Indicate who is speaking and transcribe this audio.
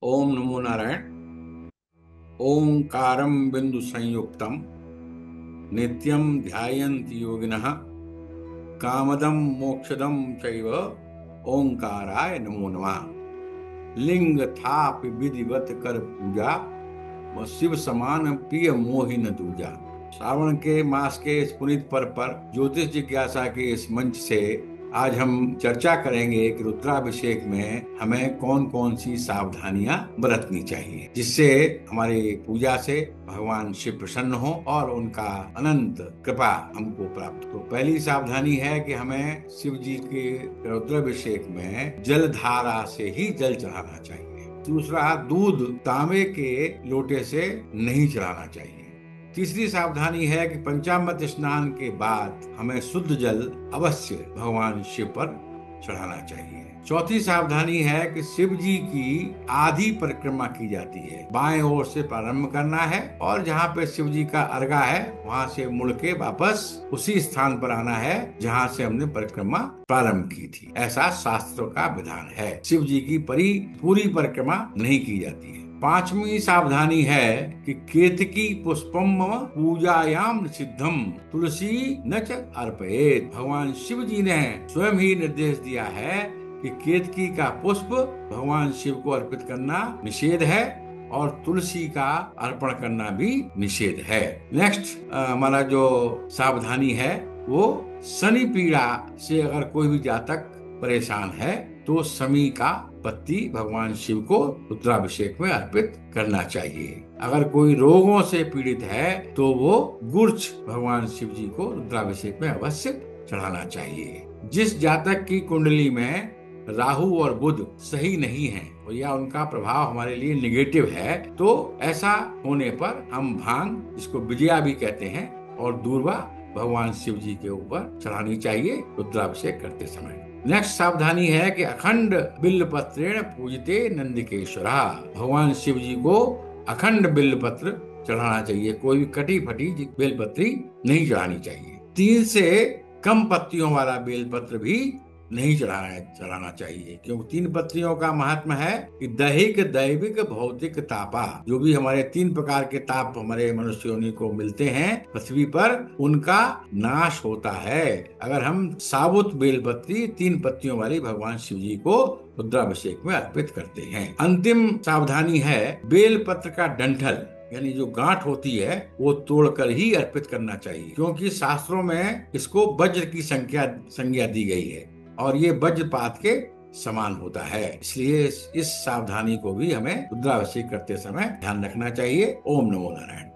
Speaker 1: ओम नमो नारायण। ओंकारं बिंदु संयुक्तम नित्यं ध्यायन्ति योगिनः कामदं मोक्षदं चैव ओंकाराय नमो नमः। लिंग थापि विधिवत कर पूजा व शिव समान प्रिय मोहि न दूजा। श्रावण के मास के इस पुनीत पर्व पर ज्योतिष जिज्ञासा के इस मंच से आज हम चर्चा करेंगे कि रुद्राभिषेक में हमें कौन कौन सी सावधानियां बरतनी चाहिए, जिससे हमारी पूजा से भगवान शिव प्रसन्न हो और उनका अनंत कृपा हमको प्राप्त हो। तो पहली सावधानी है कि हमें शिव जी के रुद्राभिषेक में जल धारा से ही जल चढ़ाना चाहिए। दूसरा, दूध तांबे के लोटे से नहीं चढ़ाना चाहिए। तीसरी सावधानी है कि पंचामृत स्नान के बाद हमें शुद्ध जल अवश्य भगवान शिव पर चढ़ाना चाहिए। चौथी सावधानी है कि शिव जी की आधी परिक्रमा की जाती है। बाएं ओर से प्रारंभ करना है और जहाँ पे शिव जी का अर्घा है वहां से मुड़ के वापस उसी स्थान पर आना है जहाँ से हमने परिक्रमा प्रारंभ की थी। ऐसा शास्त्रों का विधान है। शिव जी की पूरी परिक्रमा नहीं की जाती है। पांचवी सावधानी है कि केतकी पुष्पम पूजायाम सिद्धम तुलसी न च अर्पयेत। भगवान शिव जी ने स्वयं ही निर्देश दिया है कि केतकी का पुष्प भगवान शिव को अर्पित करना निषेध है और तुलसी का अर्पण करना भी निषेध है। नेक्स्ट हमारा जो सावधानी है वो शनि पीड़ा से अगर कोई भी जातक परेशान है तो शमी का पत्ती भगवान शिव को रुद्राभिषेक में अर्पित करना चाहिए। अगर कोई रोगों से पीड़ित है तो वो गुर्च भगवान शिव जी को रुद्राभिषेक में अवश्य चढ़ाना चाहिए। जिस जातक की कुंडली में राहु और बुध सही नहीं है या उनका प्रभाव हमारे लिए निगेटिव है तो ऐसा होने पर हम भांग, जिसको विजया भी कहते हैं, और दूर्वा भगवान शिव जी के ऊपर चढ़ानी चाहिए रुद्राभिषेक करते समय। नेक्स्ट सावधानी है कि अखंड बिल्व पत्रेण पूजते नंदिकेश्वरा। भगवान शिव जी को अखंड बिल्व पत्र चढ़ाना चाहिए। कोई भी कटी फटी बेलपत्री नहीं चढ़ानी चाहिए। 3 से कम पत्तियों वाला बेलपत्र भी नहीं चढ़ाना चाहिए, क्योंकि 3 पत्तियों का महात्मा है कि दैहिक दैविक भौतिक तापा। जो भी हमारे 3 प्रकार के ताप हमारे मनुष्य योनि को मिलते हैं पृथ्वी पर, उनका नाश होता है अगर हम साबुत बेलपत्री 3 पत्तियों वाली भगवान शिव जी को रुद्राभिषेक में अर्पित करते हैं। अंतिम सावधानी है बेलपत्र का डंठल यानी जो गांठ होती है वो तोड़कर ही अर्पित करना चाहिए, क्योंकि शास्त्रों में इसको वज्र की संज्ञा दी गई है और ये वज्रपात के समान होता है। इसलिए इस सावधानी को भी हमें रुद्राभिषेक करते समय ध्यान रखना चाहिए। ओम नमो नारायण।